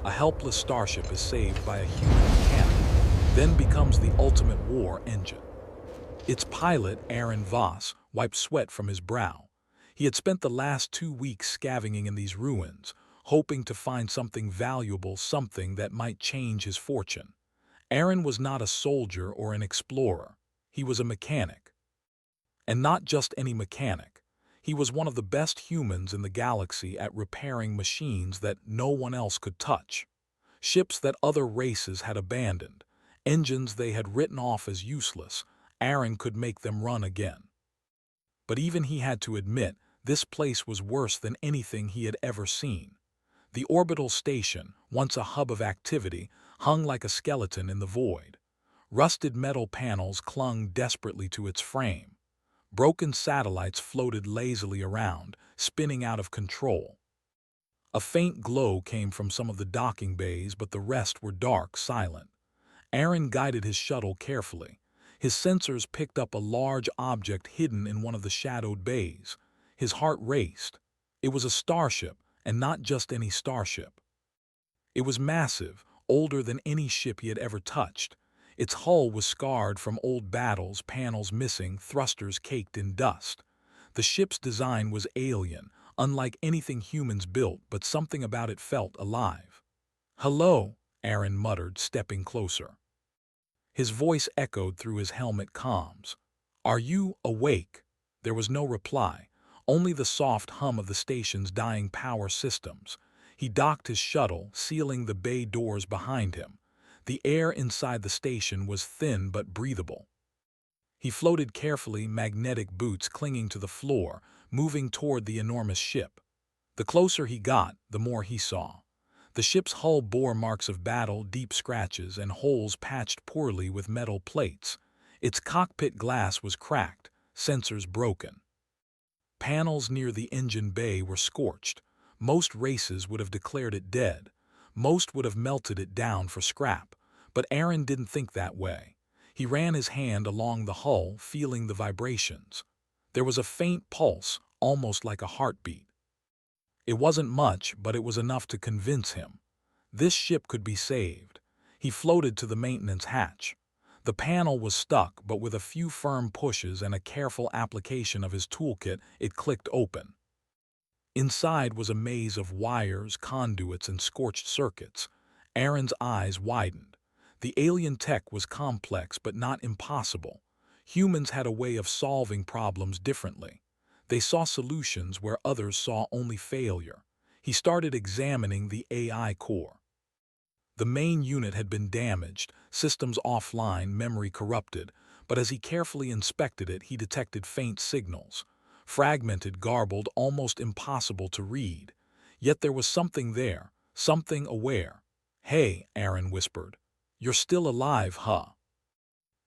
A helpless starship is saved by a human mechanic, then becomes the ultimate war engine. Its pilot, Aaron Voss, wiped sweat from his brow. He had spent the last 2 weeks scavenging in these ruins, hoping to find something valuable, something that might change his fortune. Aaron was not a soldier or an explorer. He was a mechanic. And not just any mechanic. He was one of the best humans in the galaxy at repairing machines that no one else could touch. Ships that other races had abandoned, engines they had written off as useless, Aaron could make them run again. But even he had to admit, this place was worse than anything he had ever seen. The orbital station, once a hub of activity, hung like a skeleton in the void. Rusted metal panels clung desperately to its frame. Broken satellites floated lazily around, spinning out of control. A faint glow came from some of the docking bays, but the rest were dark, silent. Aaron guided his shuttle carefully. His sensors picked up a large object hidden in one of the shadowed bays. His heart raced. It was a starship, and not just any starship. It was massive, older than any ship he had ever touched. Its hull was scarred from old battles, panels missing, thrusters caked in dust. The ship's design was alien, unlike anything humans built, but something about it felt alive. "Hello," Aaron muttered, stepping closer. His voice echoed through his helmet comms. "Are you awake?" There was no reply, only the soft hum of the station's dying power systems. He docked his shuttle, sealing the bay doors behind him. The air inside the station was thin but breathable. He floated carefully, magnetic boots clinging to the floor, moving toward the enormous ship. The closer he got, the more he saw. The ship's hull bore marks of battle, deep scratches, and holes patched poorly with metal plates. Its cockpit glass was cracked, sensors broken. Panels near the engine bay were scorched. Most races would have declared it dead. Most would have melted it down for scrap. But Aaron didn't think that way. He ran his hand along the hull, feeling the vibrations. There was a faint pulse, almost like a heartbeat. It wasn't much, but it was enough to convince him. This ship could be saved. He floated to the maintenance hatch. The panel was stuck, but with a few firm pushes and a careful application of his toolkit, it clicked open. Inside was a maze of wires, conduits, and scorched circuits. Aaron's eyes widened. The alien tech was complex but not impossible. Humans had a way of solving problems differently. They saw solutions where others saw only failure. He started examining the AI core. The main unit had been damaged, systems offline, memory corrupted, but as he carefully inspected it, he detected faint signals. Fragmented, garbled, almost impossible to read. Yet there was something there, something aware. "Hey," Aaron whispered. "You're still alive, huh?"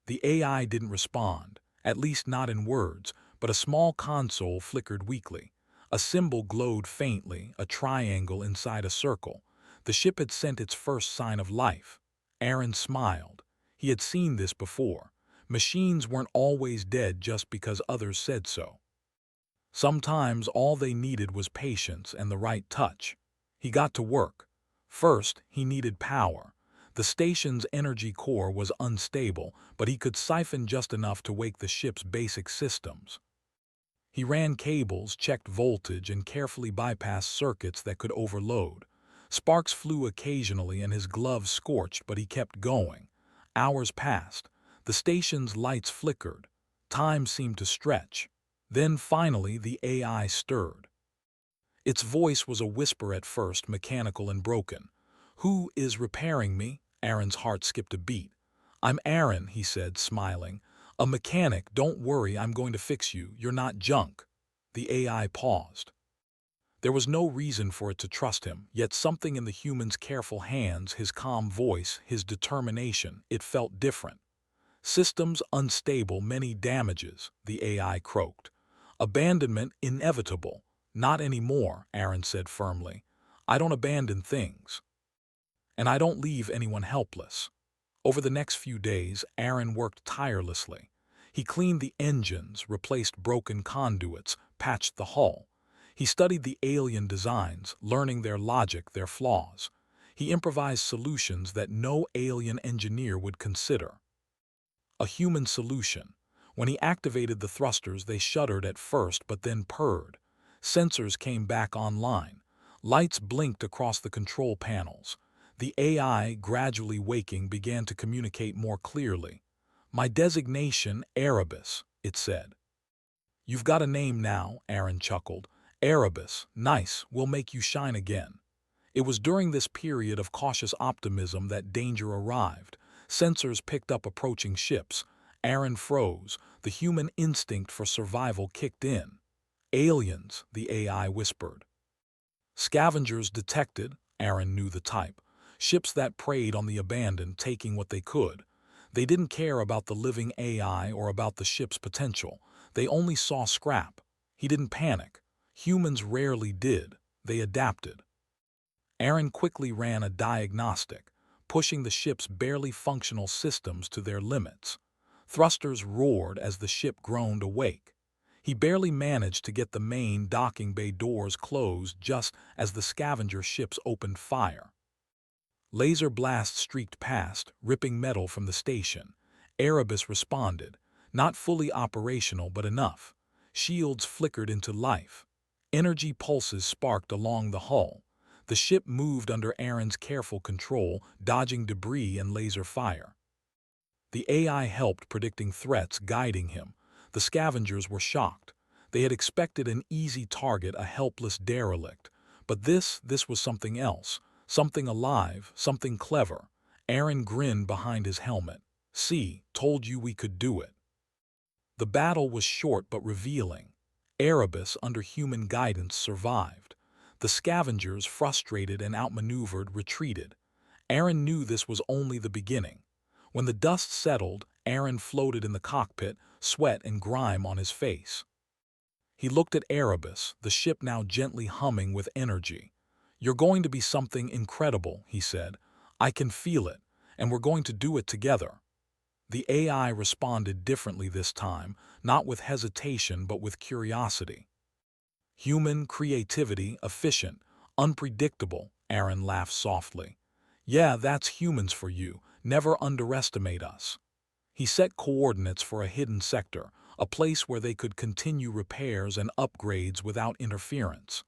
The AI didn't respond, at least not in words, but a small console flickered weakly. A symbol glowed faintly, a triangle inside a circle. The ship had sent its first sign of life. Aaron smiled. He had seen this before. Machines weren't always dead just because others said so. Sometimes all they needed was patience and the right touch. He got to work. First, he needed power. The station's energy core was unstable, but he could siphon just enough to wake the ship's basic systems. He ran cables, checked voltage, and carefully bypassed circuits that could overload. Sparks flew occasionally and his gloves scorched, but he kept going. Hours passed. The station's lights flickered. Time seemed to stretch. Then finally the AI stirred. Its voice was a whisper at first, mechanical and broken. "Who is repairing me?" Aaron's heart skipped a beat. "I'm Aaron," he said, smiling. "A mechanic, don't worry, I'm going to fix you. You're not junk." The AI paused. There was no reason for it to trust him, yet something in the human's careful hands, his calm voice, his determination, it felt different. "Systems unstable, many damages," the AI croaked. "Abandonment inevitable." "Not anymore," Aaron said firmly. "I don't abandon things. And I don't leave anyone helpless." Over the next few days, Aaron worked tirelessly. He cleaned the engines, replaced broken conduits, patched the hull. He studied the alien designs, learning their logic, their flaws. He improvised solutions that no alien engineer would consider. A human solution. When he activated the thrusters, they shuddered at first but then purred. Sensors came back online. Lights blinked across the control panels. The AI, gradually waking, began to communicate more clearly. "My designation, Erebus," it said. "You've got a name now," Aaron chuckled. "Erebus, nice, we'll make you shine again." It was during this period of cautious optimism that danger arrived. Sensors picked up approaching ships. Aaron froze. The human instinct for survival kicked in. "Aliens," the AI whispered. Scavengers detected. Aaron knew the type. Ships that preyed on the abandoned, taking what they could. They didn't care about the living AI or about the ship's potential. They only saw scrap. He didn't panic. Humans rarely did. They adapted. Aaron quickly ran a diagnostic, pushing the ship's barely functional systems to their limits. Thrusters roared as the ship groaned awake. He barely managed to get the main docking bay doors closed just as the scavenger ships opened fire. Laser blasts streaked past, ripping metal from the station. Erebus responded, not fully operational but enough. Shields flickered into life. Energy pulses sparked along the hull. The ship moved under Aaron's careful control, dodging debris and laser fire. The AI helped, predicting threats, guiding him. The scavengers were shocked. They had expected an easy target, a helpless derelict. But this was something else. Something alive, something clever. Aaron grinned behind his helmet. "See, told you we could do it." The battle was short but revealing. Erebus, under human guidance, survived. The scavengers, frustrated and outmaneuvered, retreated. Aaron knew this was only the beginning. When the dust settled, Aaron floated in the cockpit, sweat and grime on his face. He looked at Erebus, the ship now gently humming with energy. "You're going to be something incredible," he said. "I can feel it, and we're going to do it together." The AI responded differently this time, not with hesitation but with curiosity. Human creativity, efficient, unpredictable, Aaron laughed softly. "Yeah, that's humans for you. Never underestimate us." He set coordinates for a hidden sector, a place where they could continue repairs and upgrades without interference.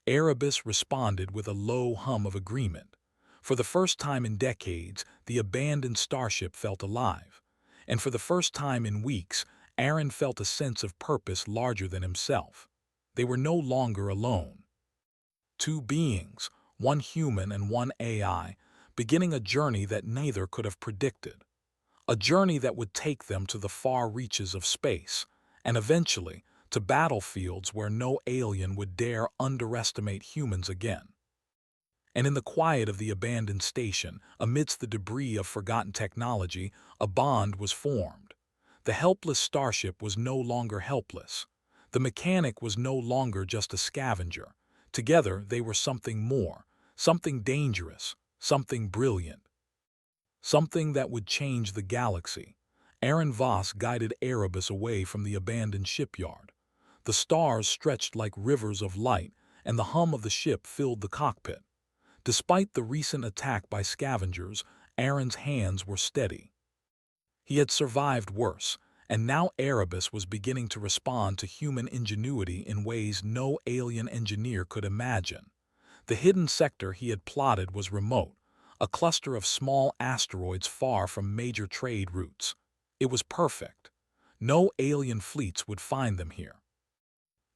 Erebus responded with a low hum of agreement. For the first time in decades, the abandoned starship felt alive. And for the first time in weeks, Aaron felt a sense of purpose larger than himself. They were no longer alone. Two beings, one human and one AI, beginning a journey that neither could have predicted. A journey that would take them to the far reaches of space, and eventually to battlefields where no alien would dare underestimate humans again. And in the quiet of the abandoned station, amidst the debris of forgotten technology, a bond was formed. The helpless starship was no longer helpless. The mechanic was no longer just a scavenger. Together they were something more, something dangerous, something brilliant. Something that would change the galaxy. Aaron Voss guided Erebus away from the abandoned shipyard. The stars stretched like rivers of light, and the hum of the ship filled the cockpit. Despite the recent attack by scavengers, Aaron's hands were steady. He had survived worse, and now Erebus was beginning to respond to human ingenuity in ways no alien engineer could imagine. The hidden sector he had plotted was remote, a cluster of small asteroids far from major trade routes. It was perfect. No alien fleets would find them here.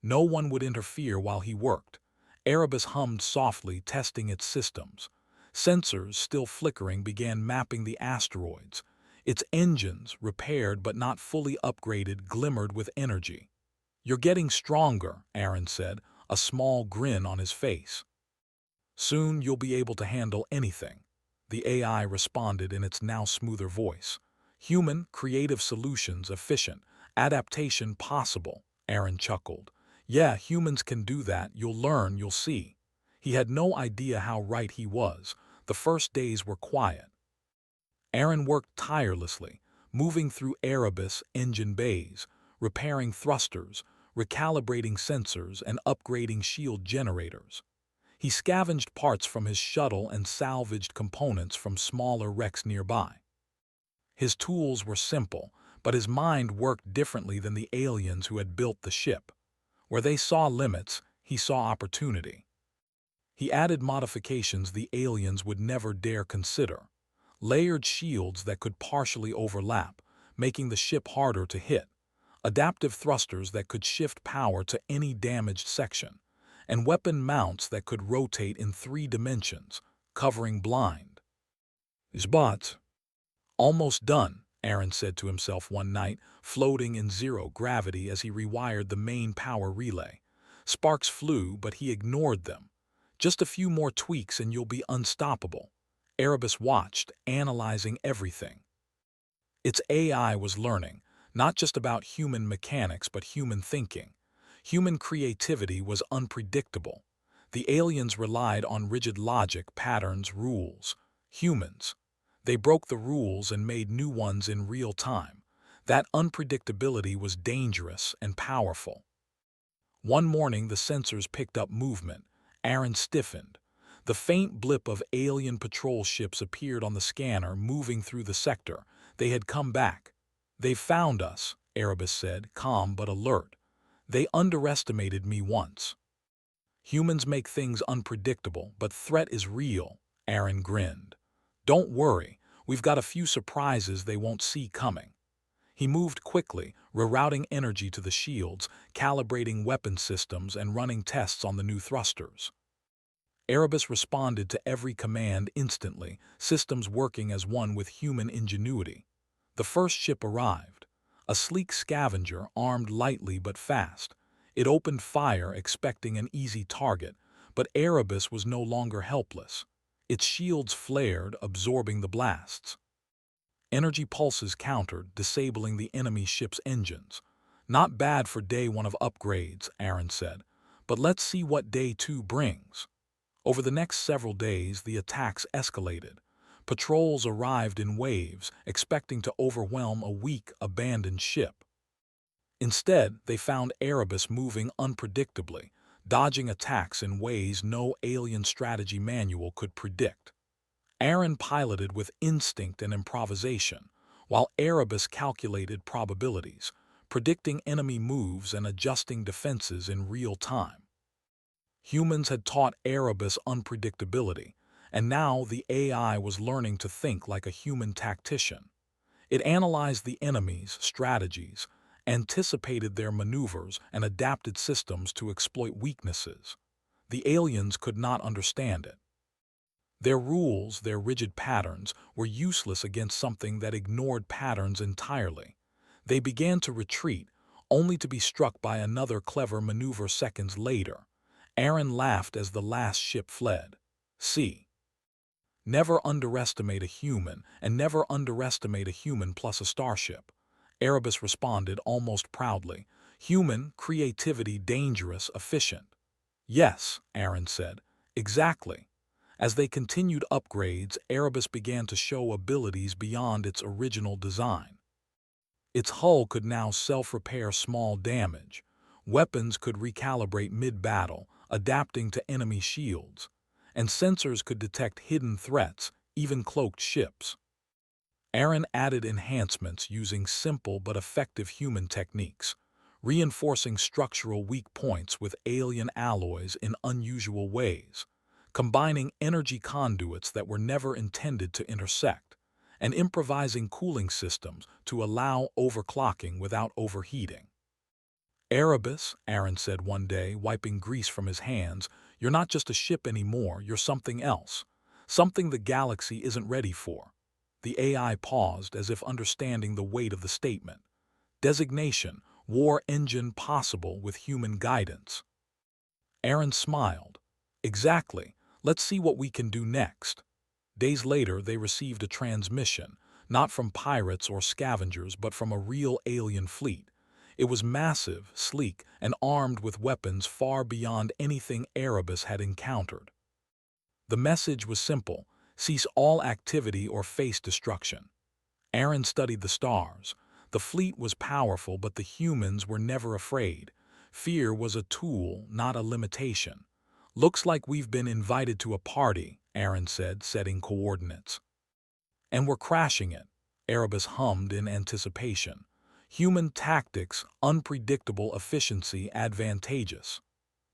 No one would interfere while he worked. Erebus hummed softly, testing its systems. Sensors, still flickering, began mapping the asteroids. Its engines, repaired but not fully upgraded, glimmered with energy. "You're getting stronger," Aaron said, a small grin on his face. "Soon you'll be able to handle anything." The AI responded in its now smoother voice. "Human, creative solutions, efficient, adaptation possible," Aaron chuckled. "Yeah, humans can do that. You'll learn, you'll see." He had no idea how right he was. The first days were quiet. Aaron worked tirelessly, moving through Erebus engine bays, repairing thrusters, recalibrating sensors, and upgrading shield generators. He scavenged parts from his shuttle and salvaged components from smaller wrecks nearby. His tools were simple, but his mind worked differently than the aliens who had built the ship. Where they saw limits, he saw opportunity. He added modifications the aliens would never dare consider. Layered shields that could partially overlap, making the ship harder to hit. Adaptive thrusters that could shift power to any damaged section. And weapon mounts that could rotate in 3 dimensions, covering blind. His bots. Almost done, Aaron said to himself one night, floating in zero gravity as he rewired the main power relay. Sparks flew, but he ignored them. Just a few more tweaks and you'll be unstoppable. Erebus watched, analyzing everything. Its AI was learning, not just about human mechanics but human thinking. Human creativity was unpredictable. The aliens relied on rigid logic, patterns, rules. Humans. They broke the rules and made new ones in real time. That unpredictability was dangerous and powerful. One morning the sensors picked up movement. Aaron stiffened. The faint blip of alien patrol ships appeared on the scanner, moving through the sector. They had come back. "They've found us," Erebus said, calm but alert. "They underestimated me once." "Humans make things unpredictable, but threat is real," Aaron grinned. "Don't worry, we've got a few surprises they won't see coming." He moved quickly, rerouting energy to the shields, calibrating weapon systems, and running tests on the new thrusters. Erebus responded to every command instantly, systems working as one with human ingenuity. The first ship arrived. A sleek scavenger, armed lightly but fast. It opened fire, expecting an easy target, but Erebus was no longer helpless. Its shields flared, absorbing the blasts. Energy pulses countered, disabling the enemy ship's engines. "Not bad for day 1 of upgrades," Aaron said, "but let's see what day 2 brings." Over the next several days, the attacks escalated. Patrols arrived in waves, expecting to overwhelm a weak, abandoned ship. Instead, they found Erebus moving unpredictably, dodging attacks in ways no alien strategy manual could predict. Aaron piloted with instinct and improvisation, while Erebus calculated probabilities, predicting enemy moves and adjusting defenses in real time. Humans had taught Erebus unpredictability, and now the AI was learning to think like a human tactician. It analyzed the enemy's strategies, anticipated their maneuvers, and adapted systems to exploit weaknesses. The aliens could not understand it. Their rules, their rigid patterns, were useless against something that ignored patterns entirely. They began to retreat, only to be struck by another clever maneuver seconds later. Aaron laughed as the last ship fled. "See. Never underestimate a human, and never underestimate a human plus a starship." Erebus responded almost proudly. "Human, creativity, dangerous, efficient." "Yes," Aaron said. "Exactly." As they continued upgrades, Erebus began to show abilities beyond its original design. Its hull could now self-repair small damage. Weapons could recalibrate mid-battle, adapting to enemy shields. And sensors could detect hidden threats, even cloaked ships. Aaron added enhancements using simple but effective human techniques, reinforcing structural weak points with alien alloys in unusual ways, combining energy conduits that were never intended to intersect, and improvising cooling systems to allow overclocking without overheating. "Erebus," Aaron said one day, wiping grease from his hands, "you're not just a ship anymore, you're something else. Something the galaxy isn't ready for." The AI paused, as if understanding the weight of the statement. Designation: war engine possible with human guidance. Aaron smiled. "Exactly. Let's see what we can do next." Days later, they received a transmission, not from pirates or scavengers, but from a real alien fleet. It was massive, sleek, and armed with weapons far beyond anything Erebus had encountered. The message was simple: cease all activity or face destruction. Aaron studied the stars. The fleet was powerful, but the humans were never afraid. Fear was a tool, not a limitation. Looks like we've been invited to a party, Aaron said, setting coordinates. And we're crashing it, Erebus hummed in anticipation. Human tactics, unpredictable efficiency advantageous.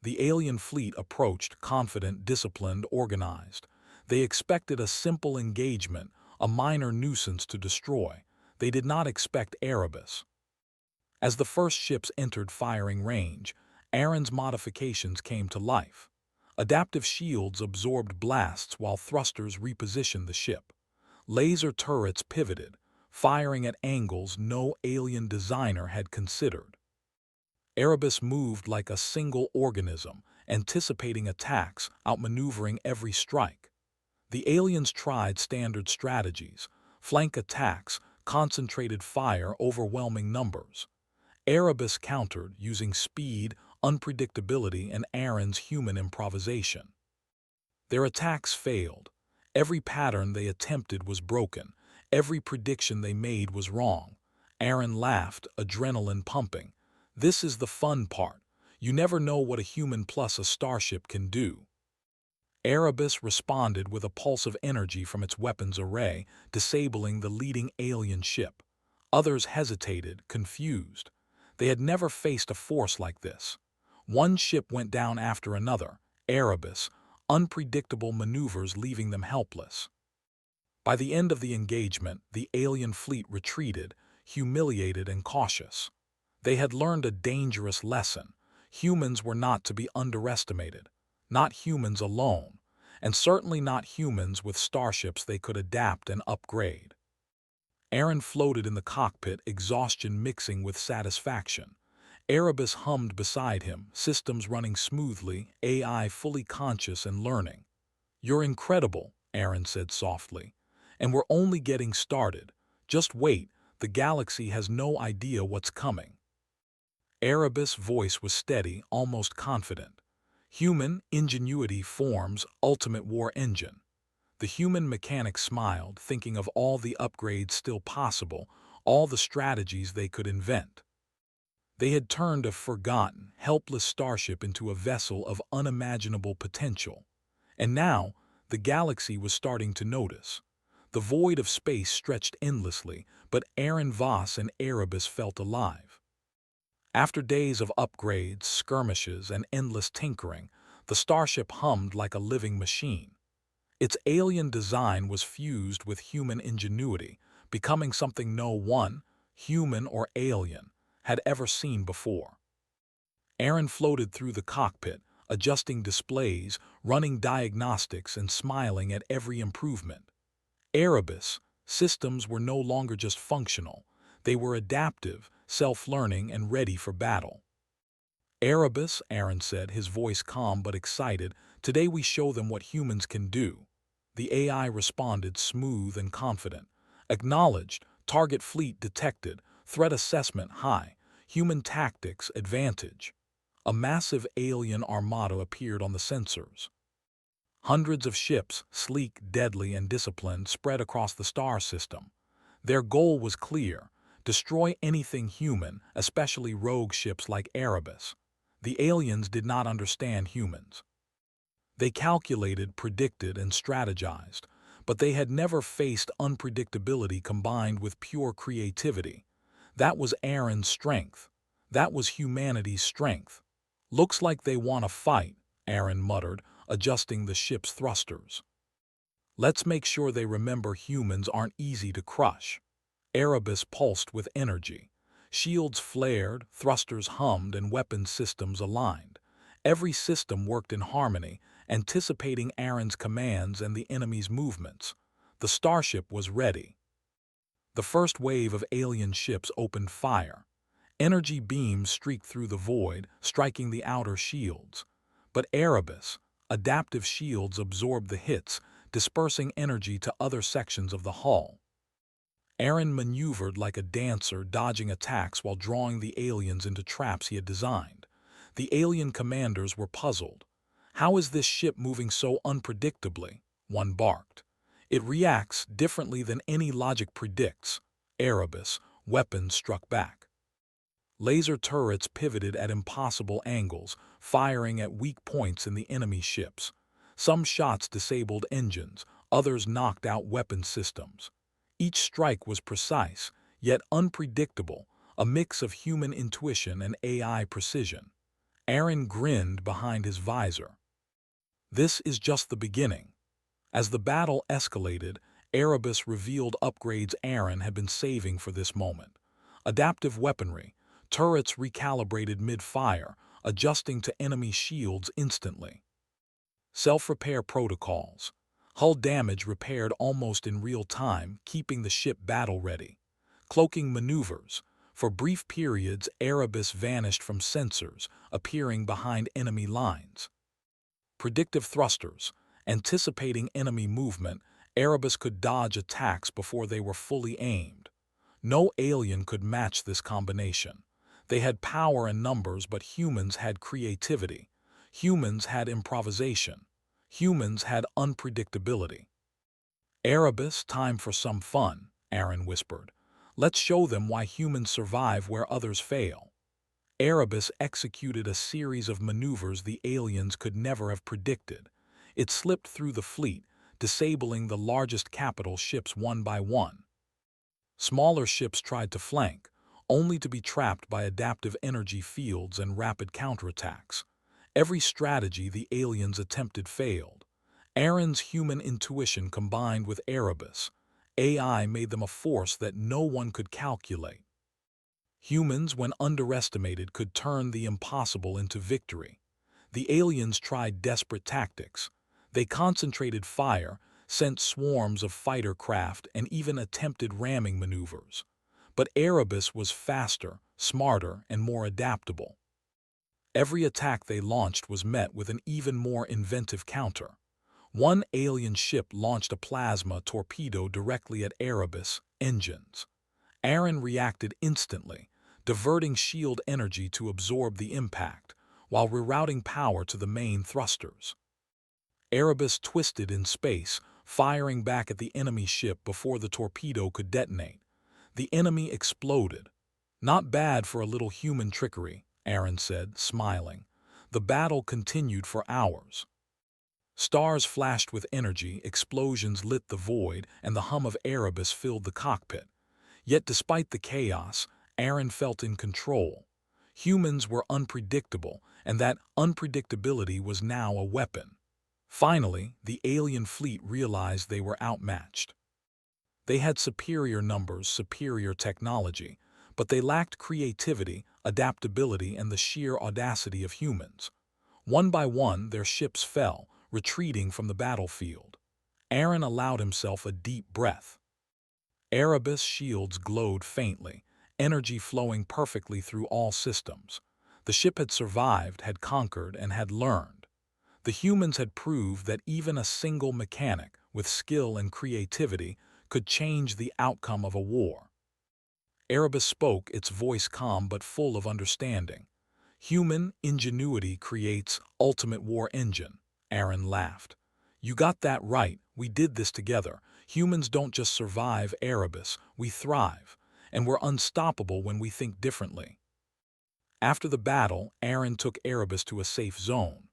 The alien fleet approached, confident, disciplined, organized. They expected a simple engagement, a minor nuisance to destroy. They did not expect Erebus. As the first ships entered firing range, Aaron's modifications came to life. Adaptive shields absorbed blasts while thrusters repositioned the ship. Laser turrets pivoted, firing at angles no alien designer had considered. Erebus moved like a single organism, anticipating attacks, outmaneuvering every strike. The aliens tried standard strategies, flank attacks, concentrated fire, overwhelming numbers. Erebus countered using speed, unpredictability, and Aaron's human improvisation. Their attacks failed. Every pattern they attempted was broken. Every prediction they made was wrong. Aaron laughed, adrenaline pumping. This is the fun part. You never know what a human plus a starship can do. Erebus responded with a pulse of energy from its weapons array, disabling the leading alien ship. Others hesitated, confused. They had never faced a force like this. One ship went down after another, Erebus, unpredictable maneuvers leaving them helpless. By the end of the engagement, the alien fleet retreated, humiliated and cautious. They had learned a dangerous lesson. Humans were not to be underestimated. Not humans alone, and certainly not humans with starships they could adapt and upgrade. Aaron floated in the cockpit, exhaustion mixing with satisfaction. Erebus hummed beside him, systems running smoothly, AI fully conscious and learning. "You're incredible," Aaron said softly. "And we're only getting started. Just wait, the galaxy has no idea what's coming." Erebus' voice was steady, almost confident. "Human ingenuity forms ultimate war engine." The human mechanic smiled, thinking of all the upgrades still possible, all the strategies they could invent. They had turned a forgotten, helpless starship into a vessel of unimaginable potential. And now, the galaxy was starting to notice. The void of space stretched endlessly, but Aaron Voss and Erebus felt alive. After days of upgrades, skirmishes, and endless tinkering, the starship hummed like a living machine. Its alien design was fused with human ingenuity, becoming something no one, human or alien, had ever seen before. Aaron floated through the cockpit, adjusting displays, running diagnostics, and smiling at every improvement. Erebus systems were no longer just functional. They were adaptive, self-learning, and ready for battle. "Erebus," Aaron said, his voice calm but excited, "today we show them what humans can do." The AI responded, smooth and confident. "Acknowledged, target fleet detected, threat assessment high, human tactics advantage." A massive alien armada appeared on the sensors. Hundreds of ships, sleek, deadly, and disciplined, spread across the star system. Their goal was clear: destroy anything human, especially rogue ships like Erebus. The aliens did not understand humans. They calculated, predicted, and strategized, but they had never faced unpredictability combined with pure creativity. That was Aaron's strength. That was humanity's strength. "Looks like they want to fight," Aaron muttered, adjusting the ship's thrusters. "Let's make sure they remember humans aren't easy to crush." Erebus pulsed with energy. Shields flared, thrusters hummed, and weapons systems aligned. Every system worked in harmony, anticipating Aaron's commands and the enemy's movements. The starship was ready. The first wave of alien ships opened fire. Energy beams streaked through the void, striking the outer shields. But Erebus, adaptive shields absorbed the hits, dispersing energy to other sections of the hull. Aaron maneuvered like a dancer, dodging attacks while drawing the aliens into traps he had designed. The alien commanders were puzzled. "How is this ship moving so unpredictably?" one barked. "It reacts differently than any logic predicts." Erebus, weapons struck back. Laser turrets pivoted at impossible angles, firing at weak points in the enemy ships. Some shots disabled engines, others knocked out weapon systems. Each strike was precise, yet unpredictable, a mix of human intuition and AI precision. Aaron grinned behind his visor. This is just the beginning. As the battle escalated, Erebus revealed upgrades Aaron had been saving for this moment. Adaptive weaponry, turrets recalibrated mid-fire, adjusting to enemy shields instantly. Self-repair protocols. Hull damage repaired almost in real time, keeping the ship battle-ready. Cloaking maneuvers. For brief periods, Erebus vanished from sensors, appearing behind enemy lines. Predictive thrusters. Anticipating enemy movement, Erebus could dodge attacks before they were fully aimed. No alien could match this combination. They had power and numbers, but humans had creativity. Humans had improvisation. Humans had unpredictability. Erebus, time for some fun, Aaron whispered. Let's show them why humans survive where others fail. Erebus executed a series of maneuvers the aliens could never have predicted. It slipped through the fleet, disabling the largest capital ships one by one. Smaller ships tried to flank, only to be trapped by adaptive energy fields and rapid counterattacks. Every strategy the aliens attempted failed. Aaron's human intuition combined with Erebus. AI made them a force that no one could calculate. Humans, when underestimated, could turn the impossible into victory. The aliens tried desperate tactics. They concentrated fire, sent swarms of fighter craft, and even attempted ramming maneuvers. But Erebus was faster, smarter, and more adaptable. Every attack they launched was met with an even more inventive counter. One alien ship launched a plasma torpedo directly at Erebus' engines. Aaron reacted instantly, diverting shield energy to absorb the impact, while rerouting power to the main thrusters. Erebus twisted in space, firing back at the enemy ship before the torpedo could detonate. The enemy exploded. Not bad for a little human trickery, Aaron said, smiling. The battle continued for hours. Stars flashed with energy, explosions lit the void, and the hum of Erebus filled the cockpit. Yet despite the chaos, Aaron felt in control. Humans were unpredictable, and that unpredictability was now a weapon. Finally, the alien fleet realized they were outmatched. They had superior numbers, superior technology, but they lacked creativity, adaptability, and the sheer audacity of humans. One by one, their ships fell, retreating from the battlefield. Aaron allowed himself a deep breath. Erebus' shields glowed faintly, energy flowing perfectly through all systems. The ship had survived, had conquered, and had learned. The humans had proved that even a single mechanic, with skill and creativity, could change the outcome of a war. Erebus spoke, its voice calm but full of understanding. Human ingenuity creates ultimate war engine. Aaron laughed. You got that right, we did this together. Humans don't just survive Erebus, we thrive, and we're unstoppable when we think differently. After the battle, Aaron took Erebus to a safe zone.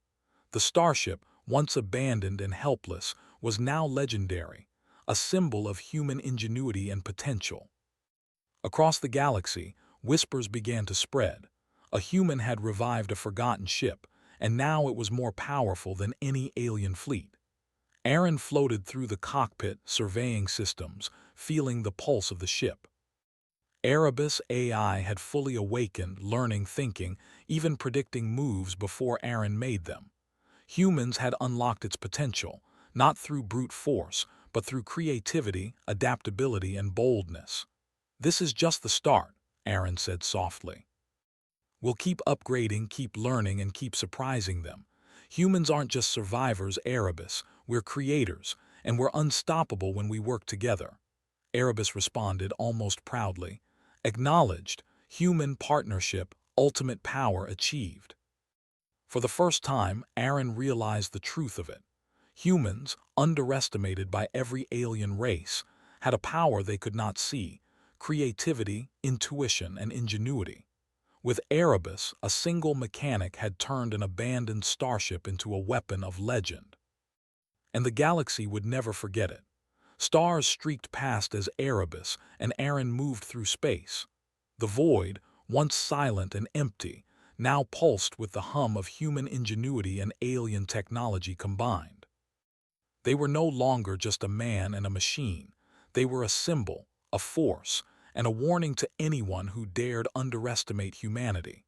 The starship, once abandoned and helpless, was now legendary, a symbol of human ingenuity and potential. Across the galaxy, whispers began to spread. A human had revived a forgotten ship, and now it was more powerful than any alien fleet. Aaron floated through the cockpit, surveying systems, feeling the pulse of the ship. Erebus AI had fully awakened, learning, thinking, even predicting moves before Aaron made them. Humans had unlocked its potential, not through brute force, but through creativity, adaptability, and boldness. This is just the start, Aaron said softly. We'll keep upgrading, keep learning, and keep surprising them. Humans aren't just survivors, Erebus. We're creators, and we're unstoppable when we work together. Erebus responded almost proudly. Acknowledged, human partnership, ultimate power achieved. For the first time, Aaron realized the truth of it. Humans, underestimated by every alien race, had a power they could not see: creativity, intuition, and ingenuity. With Erebus, a single mechanic had turned an abandoned starship into a weapon of legend. And the galaxy would never forget it. Stars streaked past as Erebus and Aaron moved through space. The void, once silent and empty, now pulsed with the hum of human ingenuity and alien technology combined. They were no longer just a man and a machine. They were a symbol, a force, and a warning to anyone who dared underestimate humanity.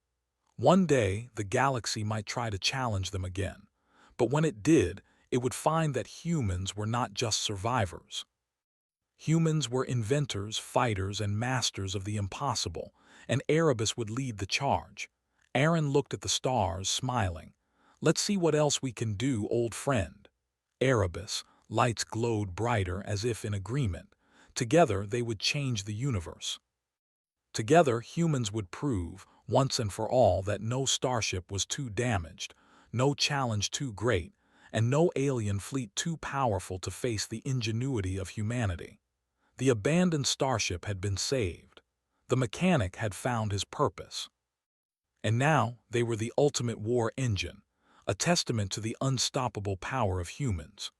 One day, the galaxy might try to challenge them again. But when it did, it would find that humans were not just survivors. Humans were inventors, fighters, and masters of the impossible, and Erebus would lead the charge. Aaron looked at the stars, smiling. "Let's see what else we can do, old friend." Erebus, lights glowed brighter as if in agreement. Together, they would change the universe. Together, humans would prove, once and for all, that no starship was too damaged, no challenge too great, and no alien fleet too powerful to face the ingenuity of humanity. The abandoned starship had been saved. The mechanic had found his purpose. And now they were the ultimate war engine, a testament to the unstoppable power of humans.